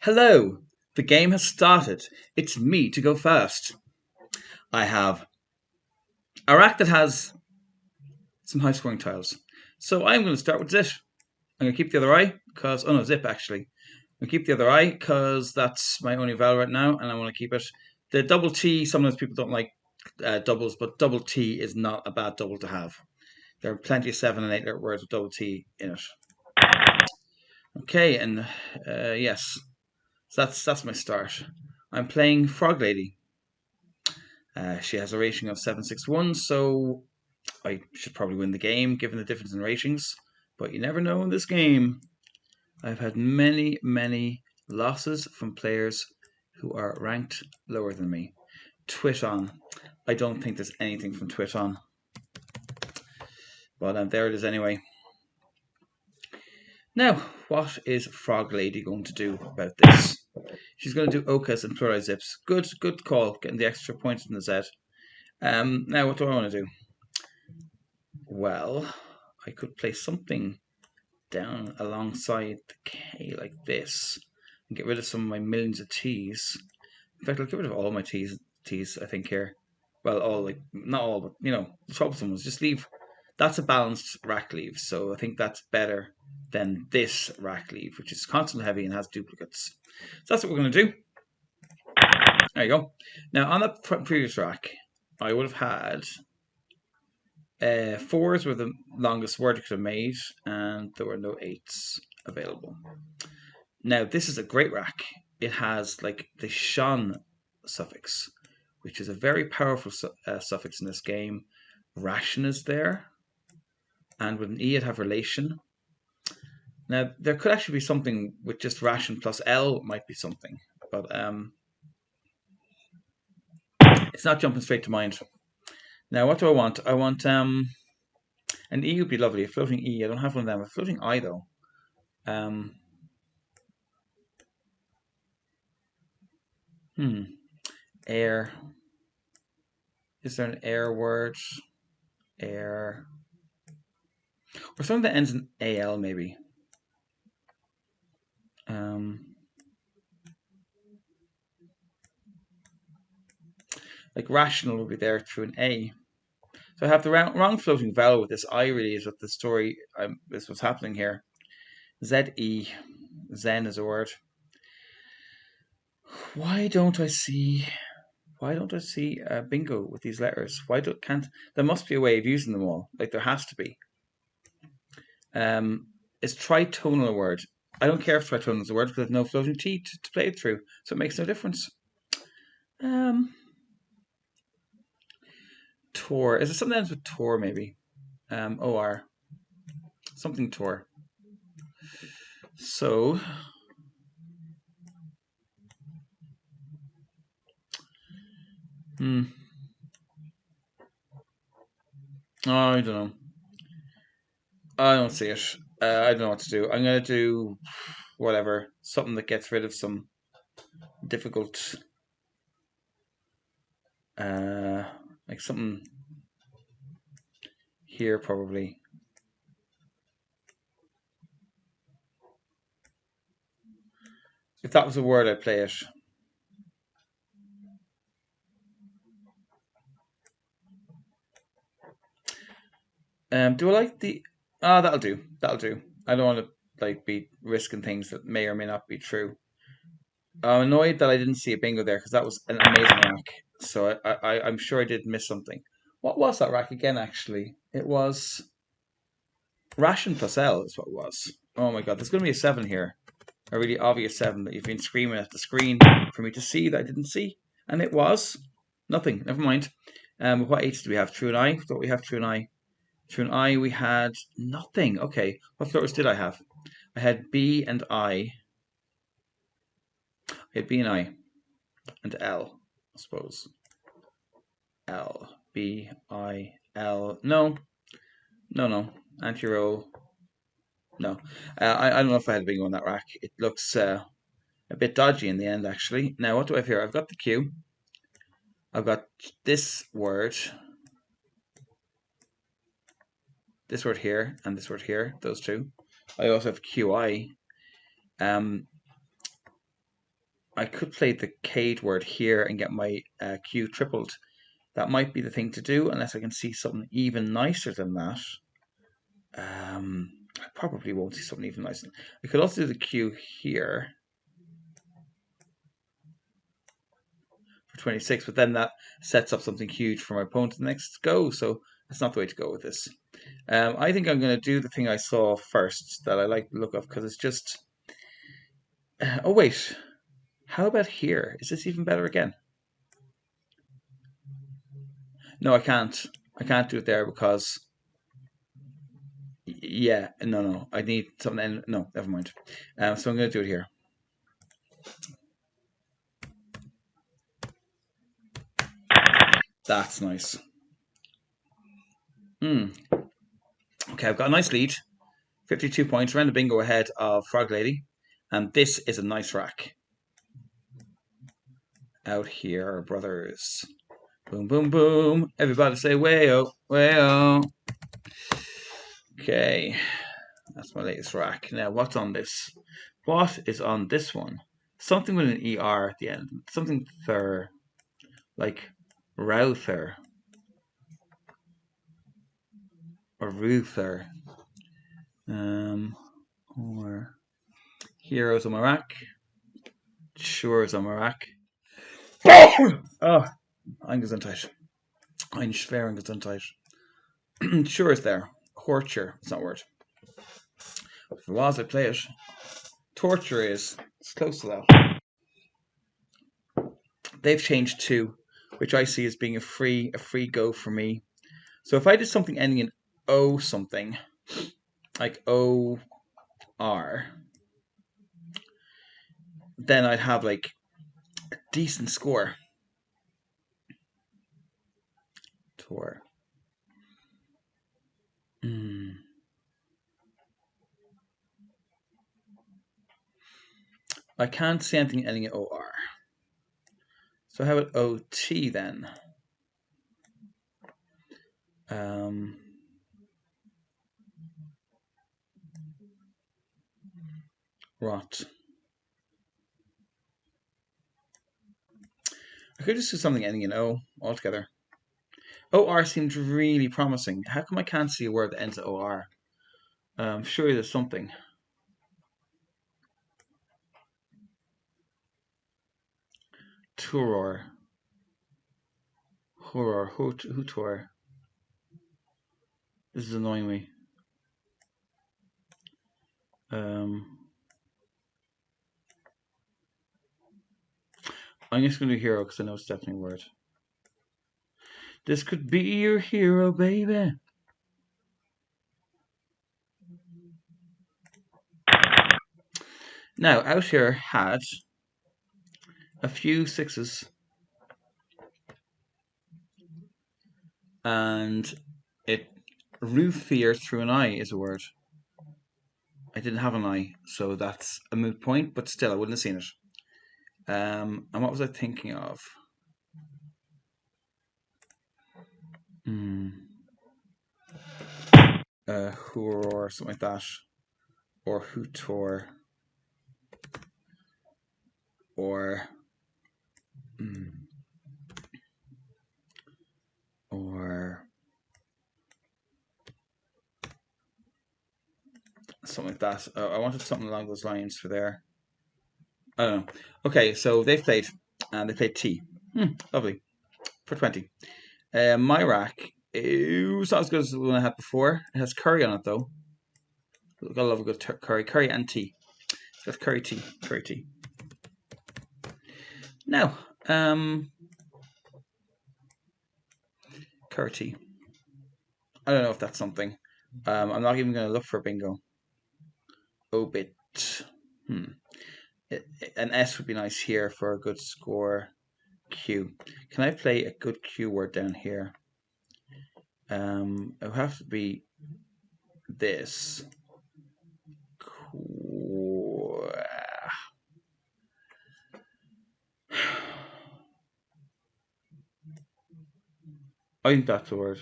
Hello, the game has started. It's me to go first. I have a rack that has some high scoring tiles. So I'm going to start with zit. I'm going to keep the other eye because, oh no, zip actually. I'm going to keep the other eye because that's my only vowel right now and I want to keep it. The double T, sometimes people don't like doubles, but double T is not a bad double to have. There are plenty of 7 and 8 letter words with double T in it. Okay, and yes, so that's my start. I'm playing Frog Lady. She has a rating of 761, so I should probably win the game given the difference in ratings. But you never know in this game. I've had many, many losses from players who are ranked lower than me. Twit on. I don't think there's anything from Twit on. But there it is anyway. Now, what is Frog Lady going to do about this? She's going to do Okas and pluralize zips. Good call, getting the extra points in the Z. Now, what do I want to do? Well, I could play something down alongside the K like this and get rid of some of my millions of T's. In fact, I'll get rid of all my T's I think here. Well, all, like, not all, but, you know, the troublesome ones. Just leave. That's a balanced rack leave, so I think that's better than this rack leave, which is constant heavy and has duplicates. So that's what we're going to do. There you go. Now, on the previous rack, I would have had 4s were the longest word you could have made, and there were no 8s available. Now, this is a great rack. It has like the shon suffix, which is a very powerful suffix in this game. Ration is there, and with an E, it'd have relation. Now, there could actually be something with just ration plus L might be something, but it's not jumping straight to mind. Now, what do I want? I want an E would be lovely. A floating E. I don't have one of them. A floating I though. Air. Is there an air word? Air. Or something that ends in AL maybe. Like rational will be there through an A. So I have the wrong floating vowel with this I really is what the story is what's happening here. Z-E. Zen is a word. Why don't I see bingo with these letters? Can't there must be a way of using them all? Like there has to be. Is tritonal a word? I don't care if tritonal is a word because I have no floating T to play it through, so it makes no difference. Tor. Is it something else with Tor maybe? OR. Something Tor. So I don't know. I don't see it. I don't know what to do. I'm gonna do whatever. Something that gets rid of some difficult like something here probably. If that was a word, I'd play it. Do I like the? Ah, that'll do. That'll do. I don't want to like be risking things that may or may not be true. I'm annoyed that I didn't see a bingo there because that was an amazing rack. So I'm sure I did miss something. What was that rack again? Actually, it was ration plus L is what it was. Oh my god, there's going to be a 7 here. A really obvious 7 that you've been screaming at the screen for me to see that I didn't see. And it was nothing. Never mind. What H do we have? True and I? Thought we have true and I. True and I, we had nothing. Okay. What letters did I have? I had B and I. I had B and I. And L, I suppose. L. B, I, L. No. Anti-roll. No. I don't know if I had a bingo on that rack. It looks a bit dodgy in the end, actually. Now, what do I have here? I've got the Q. I've got this word here, and this word here, those two. I also have QI. I could play the Cade word here and get my Q tripled. That might be the thing to do, unless I can see something even nicer than that. I probably won't see something even nicer. I could also do the Q here for 26, but then that sets up something huge for my opponent next go, so that's not the way to go with this. I think I'm going to do the thing I saw first that I like the look of, because it's just... oh, wait. How about here? Is this even better again? No, I can't. I can't do it there because... yeah, no. I need something... no, never mind. So I'm going to do it here. That's nice. Okay, I've got a nice lead. 52 points, around the bingo ahead of Frog Lady. And this is a nice rack. Out here, brothers. Boom, boom, boom. Everybody say way-oh, way-oh. Okay, that's my latest rack. Now, what's on this? What is on this one? Something with an ER at the end. Something thur, like Routher. Or Ruther. Or Heroes on my rack. Shures on my rack. Oh, ein Gesundheit. Ein schweren Gesundheit. Sure is there. Torture. It's not a word. If it was, I'd play it. Torture is. It's close to that. They've changed two, which I see as being a free go for me. So if I did something ending in O something, like O-R, then I'd have like a decent score. Tor. I can't see anything ending in OR. So how about OT then? Rot. I could just do something ending in O altogether. OR seems really promising. How come I can't see a word that ends in OR? Surely there's something. Turor. Horror. Hutor. This is annoying me. I'm just going to do hero because I know it's definitely a word. This could be your hero, baby. Now, out here had a few sixes and it roofier through an eye is a word. I didn't have an eye, so that's a moot point, but still, I wouldn't have seen it. And what was I thinking of? Huror, or something like that. Or Hutor. Or something like that. I wanted something along those lines for there. I don't know. Okay, so they've played, and they played T. Lovely. For 20. My rack is not as good as the one I had before. It has curry on it, though. Gotta love a good curry. Curry and tea. It's got curry tea. Curry tea. Now, curry tea. I don't know if that's something. I'm not even going to look for bingo. Obit. An S would be nice here for a good score. Q. Can I play a good Q word down here? It would have to be this. I think that's a word.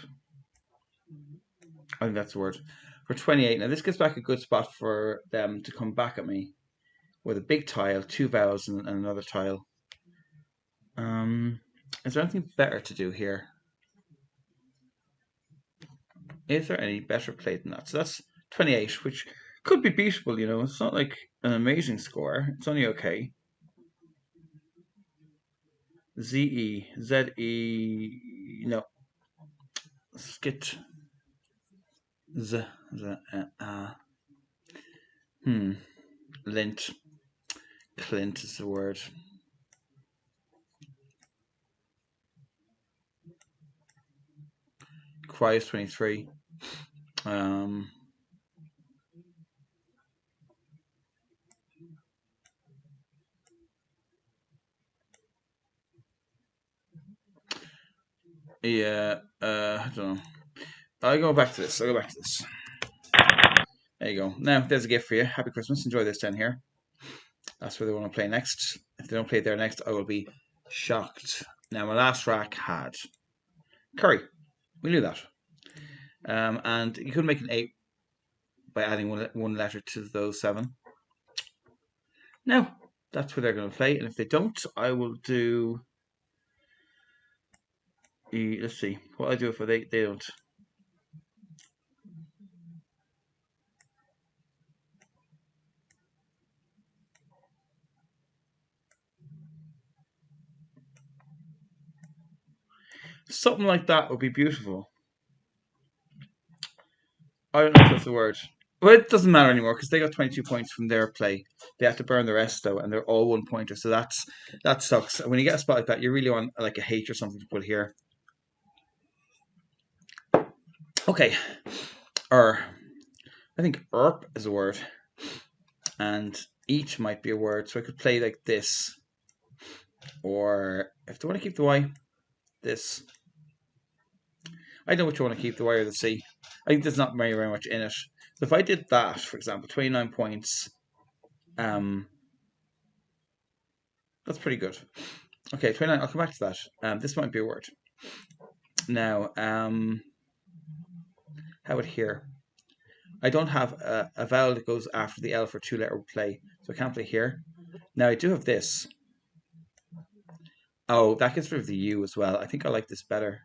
For 28. Now this gets back a good spot for them to come back at me. with a big tile, 2 vowels, and another tile. Is there anything better to do here? Is there any better play than that? So that's 28, which could be beatable, you know. It's not like an amazing score. It's only okay. Z-E, Z-E, no. Skit. Z, Z, Lint. Clint is the word. Cry is 23. Yeah, I don't know. I'll go back to this. There you go. Now, there's a gift for you. Happy Christmas. Enjoy this down here. That's where they want to play next. If they don't play it there next, I will be shocked. Now, my last rack had curry. We knew that. And you could make an 8 by adding one letter to those 7. Now, that's where they're going to play. And if they don't, I will do... Let's see. What I do if they don't. Something like that would be beautiful. I don't know if that's the word. Well, it doesn't matter anymore because they got 22 points from their play. They have to burn the rest though, and they're all 1 pointer. So that sucks. When you get a spot like that, you really want like a H or something to put here. Okay, I think ERP is a word, and each might be a word. So I could play like this, or if they want to keep the Y, this. I know which one to keep, the Y or the C. I think there's not very much in it. So if I did that, for example, 29 points, that's pretty good. Okay, 29, I'll come back to that. This might be a word. Now, how about here? I don't have a vowel that goes after the L for 2-letter play, so I can't play here. Now, I do have this. Oh, that gets rid of the U as well. I think I like this better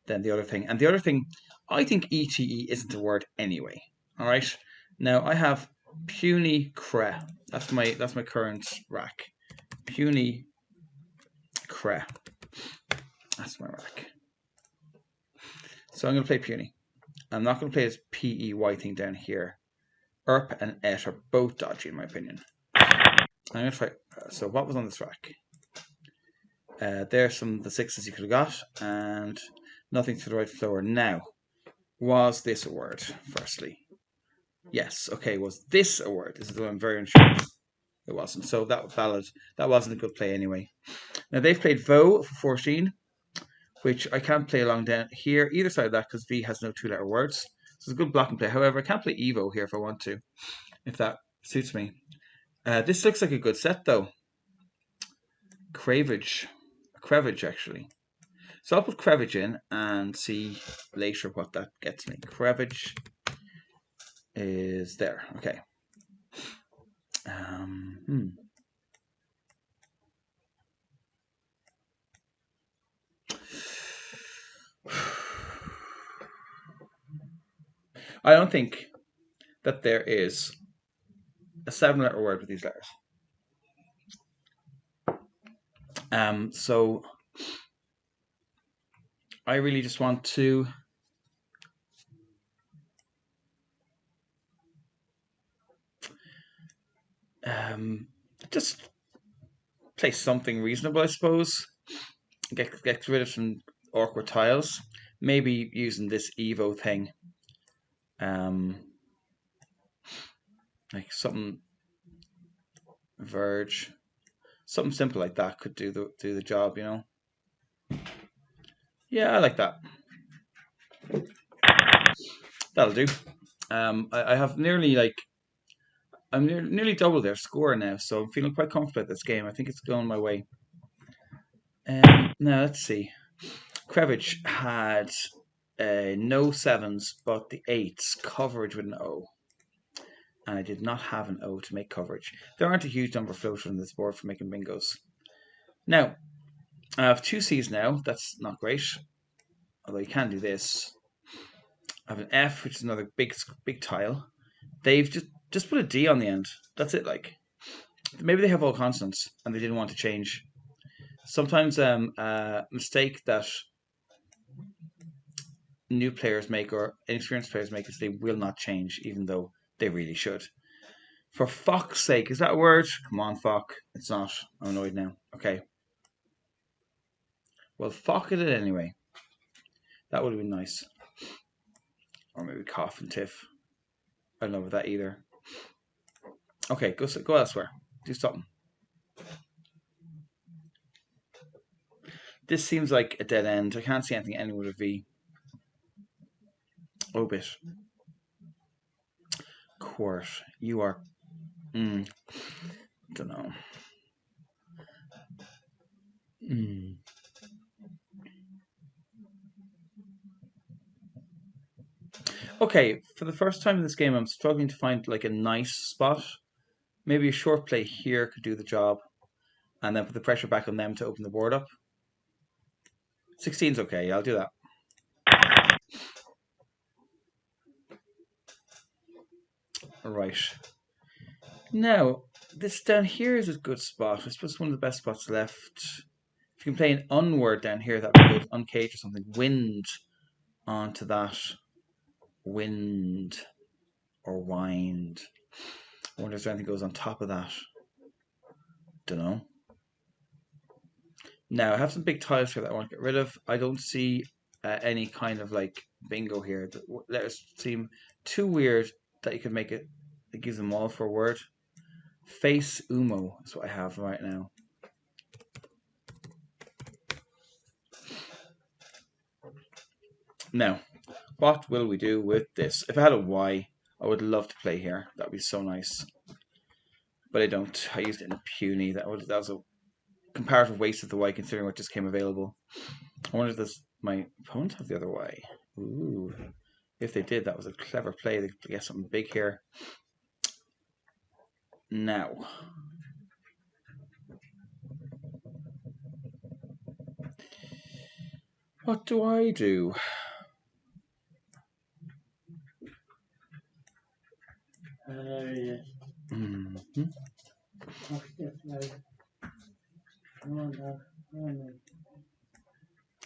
than the other thing. And the other thing, I think ETE isn't a word anyway. All right. Now I have puny cre. That's my current rack. Puny cre. That's my rack. So I'm going to play puny. I'm not going to play this PEY thing down here. ERP and ET are both dodgy in my opinion. I'm going to try. So what was on this rack? There's some of the 6s you could have got, and nothing to the right floor. Now, was this a word, firstly? Yes. Okay, was this a word? This is what I'm very unsure. It wasn't. So that was valid. That wasn't a good play anyway. Now, they've played Vo for 14, which I can't play along down here, either side of that, because V has no 2-letter words. So it's a good blocking play. However, I can't play Evo here if I want to, if that suits me. This looks like a good set, though. Crevage, actually. So I'll put Crevage in and see later what that gets me. Crevage is there. Okay. I don't think that there is a 7-letter word with these letters. So I really just want to just play something reasonable, I suppose. Get rid of some awkward tiles. Maybe using this Evo thing. Like something Verge. Something simple like that could do the job, you know. Yeah, I like that. That'll do. I have nearly I'm nearly double their score now, so I'm feeling quite comfortable at this game. I think it's going my way. Now let's see. Crevage had no 7s, but the 8s. Coverage with an O. And I did not have an O to make coverage. There aren't a huge number of floated on this board for making bingos. Now, I have 2 C's now. That's not great. Although you can do this. I have an F, which is another big tile. They've just put a D on the end. That's it. Like, maybe they have all consonants and they didn't want to change. Sometimes a mistake that new players make or inexperienced players make is they will not change, even though they really should. For fuck's sake, is that a word? Come on, fuck. It's not. I'm annoyed now. Okay. Well, fuck it anyway. That would have been nice. Or maybe cough and tiff. I don't know about that either. Okay, go elsewhere. Do something. This seems like a dead end. I can't see anything ending with a V. Obit. Quart. You are. Don't know. Okay, for the first time in this game, I'm struggling to find like a nice spot. Maybe a short play here could do the job, and then put the pressure back on them to open the board up. 16's okay. I'll do that. Right. Now, this down here is a good spot. I suppose one of the best spots left. If you can play an unword down here, that'd be good. Uncage or something. Wind onto that. Wind or wind. I wonder if there anything goes on top of that. Don't know. Now, I have some big tiles here that I want to get rid of. I don't see any kind of like bingo here. The letters seem too weird that you could make it. It gives them all for a word. Face Umo is what I have right now. Now, what will we do with this? If I had a Y, I would love to play here. That would be so nice. But I don't. I used it in puny. That was a comparative waste of the Y considering what just came available. I wonder if my opponent have the other Y. Ooh. If they did, that was a clever play. They could get something big here. Now. What do I do?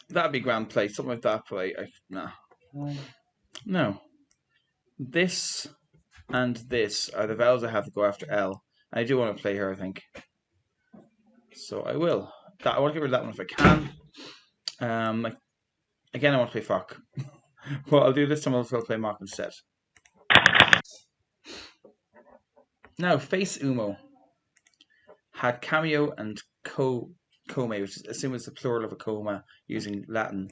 That'd be grand play, something like that. But nah. No. This and this are the vowels I have to go after L. I do want to play her, I think. So I will. I want to get rid of that one if I can. Again, I want to play fuck. Well, I'll do this time. I'll play mock instead. Now, face Umo had cameo and come, which is assumed is the plural of a coma using Latin.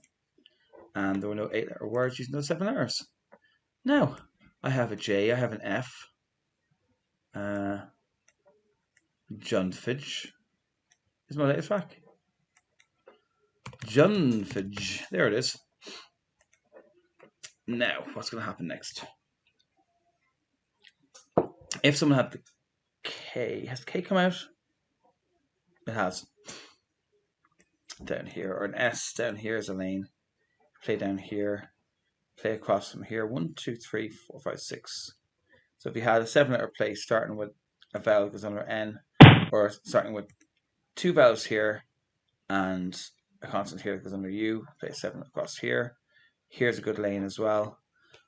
And there were no 8-letter words using those 7 letters. Now, I have a J, I have an F. Junfidge is my latest fact. Junfidge. There it is. Now, what's going to happen next? If someone had the K, has the K come out? It has. Down here, or an S down here is a lane. Play down here. Play across from here. 1, 2, 3, 4, 5, 6. So if you had a 7-letter place starting with a vowel goes under N, or starting with 2 vowels here and a consonant here that goes under U, play 7 across here. Here's a good lane as well.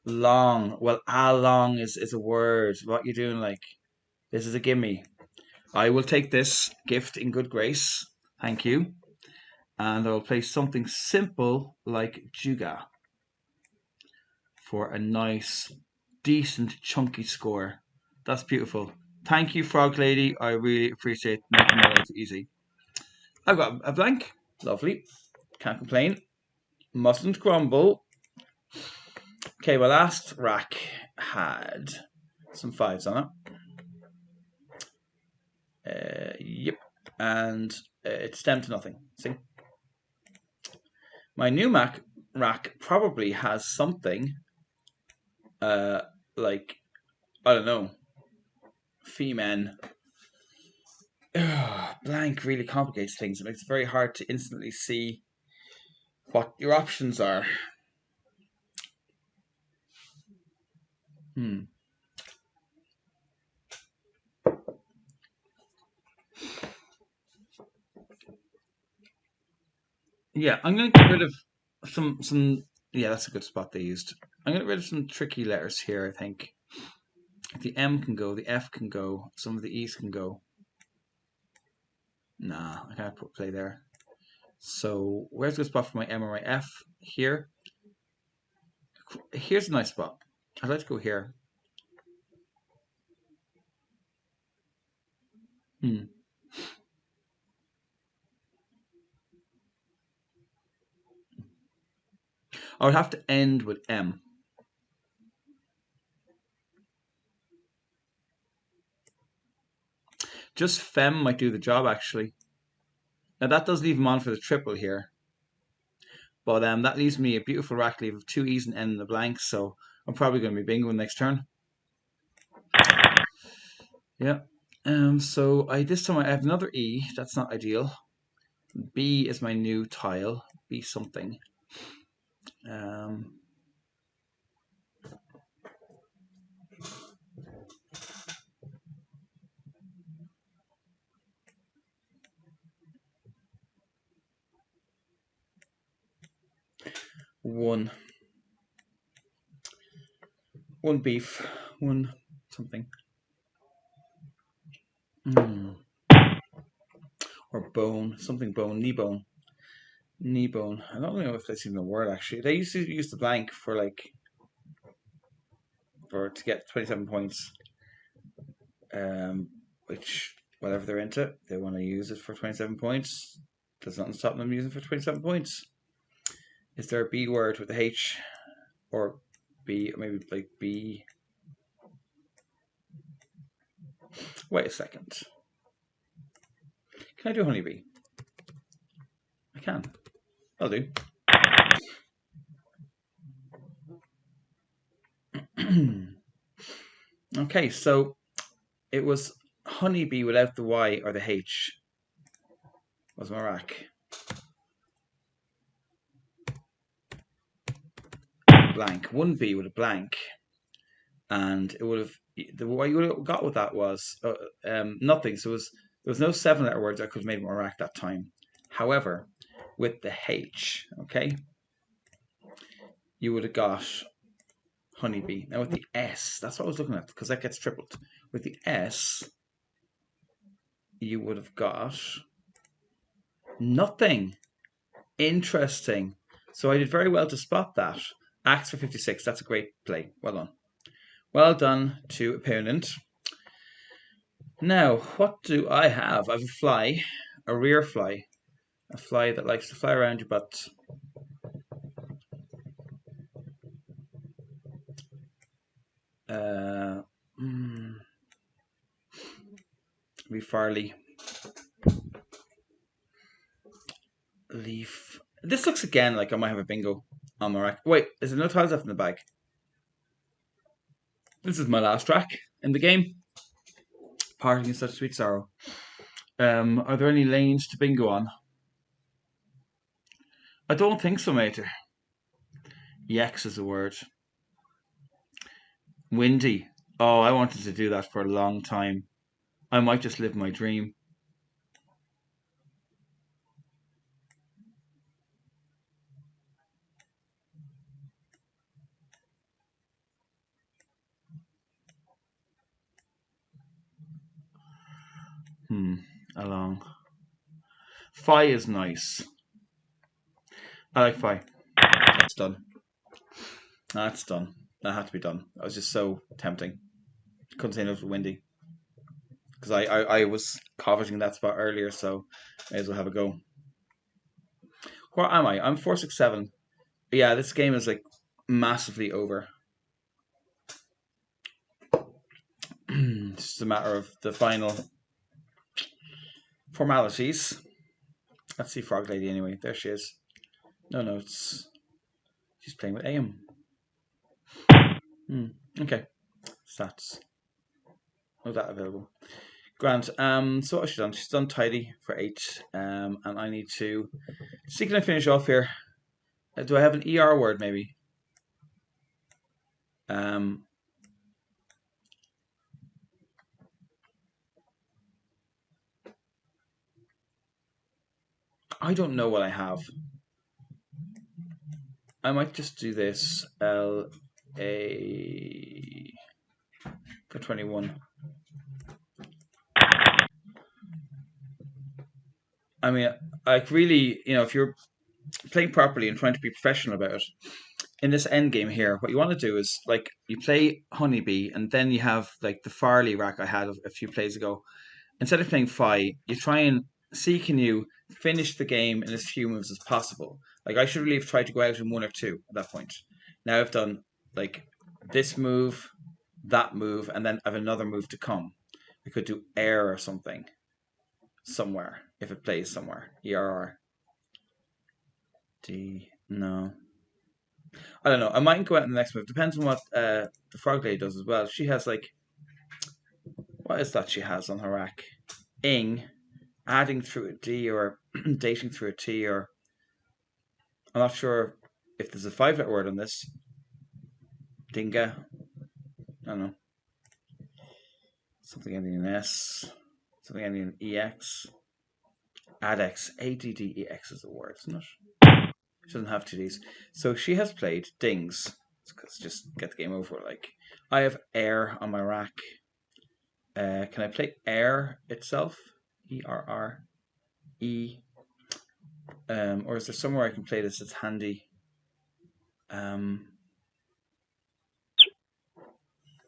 Long. Well, long is a word. What you doing? Like, this is a gimme. I will take this gift in good grace. Thank you. And I'll play something simple like Juga for a nice, decent, chunky score. That's beautiful. Thank you, Frog Lady. I really appreciate making my life easy. I've got a blank. Lovely. Can't complain. Mustn't grumble. Okay, my last rack had some 5s on it. Yep. And it stemmed to nothing. See? My new rack probably has something like, I don't know, Femen. Blank really complicates things. It makes it very hard to instantly see what your options are. Yeah, I'm going to get rid of some. Yeah, that's a good spot they used. I'm going to get rid of some tricky letters here, I think. The M can go, the F can go, some of the E's can go. Nah, I can't put play there. So where's the good spot for my M or my F? Here. Here's a nice spot. I'd like to go here. I would have to end with M. Just Fem might do the job, actually. Now that does leave him on for the triple here. But that leaves me a beautiful rack leave of 2 E's and N in the blank, so I'm probably going to be bingoing next turn. Yeah. So this time I have another E. That's not ideal. B is my new tile. B something. One beef. One something. Or bone. Something bone. Knee bone. Knee bone. I don't know if that's even a word, actually. They used to use the blank for to get 27 points. Which, whatever they're into, they want to use it for 27 points. There's nothing stopping them using it for 27 points. Is there a B word with a H? Or B, maybe like B? Wait a second. Can I do honeybee? I can. I'll do. Okay, so it was honeybee without the Y or the H. Was my rack. Blank. One B with a blank. And it would have, what you would have got with that was nothing. So there was no 7-letter words I could have made my rack that time. However, with the H, okay, you would have got honeybee. Now with the S, that's what I was looking at, because that gets tripled. With the S, you would have got nothing. Interesting. So I did very well to spot that. Axe for 56. That's a great play. Well done. Well done to opponent. Now, what do I have? I have a fly, a rear fly, a fly that likes to fly around your butt. Be Farley. Leaf. This looks again like I might have a bingo on my rack. Wait, is there no tiles left in the bag? This is my last rack in the game. Parting in such sweet sorrow. Are there any lanes to bingo on? I don't think so, mate. Yex is a word. Windy. Oh, I wanted to do that for a long time. I might just live my dream. Along. Phi is nice. I like Phi. That's done. That's done. That had to be done. That was just so tempting. Couldn't say no to Windy. Because I was coveting that spot earlier, so may as well have a go. Where am I? I'm 467. Yeah, this game is like massively over. It's just a matter of the final formalities. Let's see Frog Lady anyway. There she is. No notes. She's playing with Ayum. Okay. Stats. No data available. Grant. So what has she done? She's done tidy for 8. And I need to see, can I finish off here? Do I have an ER word maybe? I don't know what I have. I might just do this LA for 21. I mean, like really, if you're playing properly and trying to be professional about it, in this end game here, what you want to do is like you play Honeybee, and then you have like the Farley rack I had a few plays ago. Instead of playing Fi, you try and see, can you finish the game in as few moves as possible. Like I should really have tried to go out in 1 or 2 at that point. Now I've done like this move, that move, and then I have another move to come. I could do air or something somewhere if it plays somewhere. ERR. D, no. I don't know. I might go out in the next move. Depends on what the Frog Lady does as well. She has like, what is that she has on her rack? Ing, adding through a D or dating through a T, or I'm not sure if there's a 5-letter word on this. Dinga. I don't know. Something ending in S. Something ending in EX. ADX. ADDEX is the word, isn't it? She doesn't have 2 Ds. So she has played dings. Let's just get the game over. Like, I have air on my rack. Can I play air itself? ERR. E. Or is there somewhere I can play this that's handy?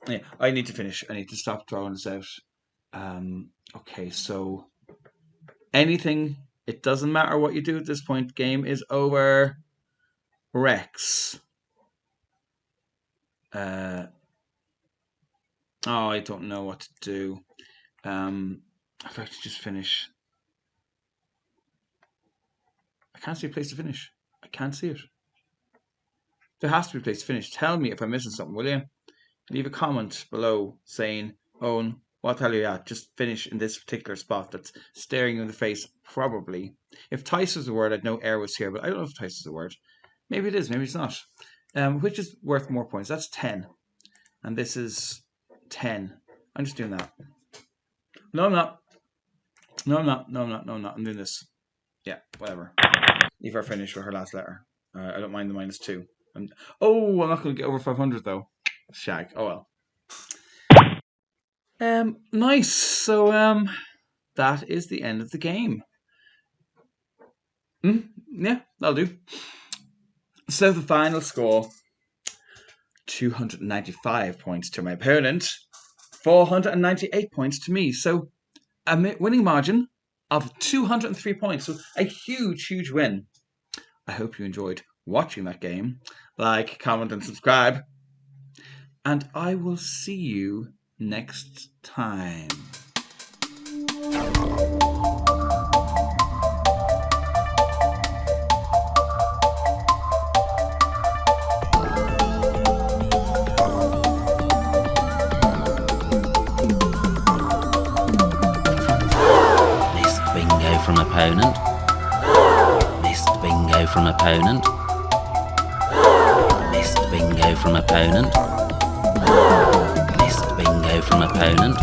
Yeah, I need to finish. I need to stop drawing this out. Okay, so anything, it doesn't matter what you do at this point. Game is over. Rex. Oh, I don't know what to do. I'd like to just finish. I can't see a place to finish. I can't see it. There has to be a place to finish. Tell me if I'm missing something, will you? Leave a comment below saying, Owen, what are you at? Just finish in this particular spot that's staring you in the face, probably. If Tice was a word, I'd know air was here, but I don't know if Tice is a word. Maybe it is, maybe it's not. Which is worth more points? That's 10. And this is 10. I'm just doing that. No, I'm not. No, I'm not. No, I'm not. No, I'm not. I'm doing this. Yeah, whatever. Leave her finish with her last letter. I don't mind the -2. I'm not going to get over 500 though. Shag. Oh well. Nice. So that is the end of the game. Yeah, that'll do. So the final score: 295 points to my opponent, 498 points to me. So a winning margin of 203 points. So a huge, huge win. I hope you enjoyed watching that game. Like, comment, and subscribe. And I will see you next time. Missed bingo from opponent. Missed bingo from opponent. Missed bingo from opponent. Missed bingo from opponent.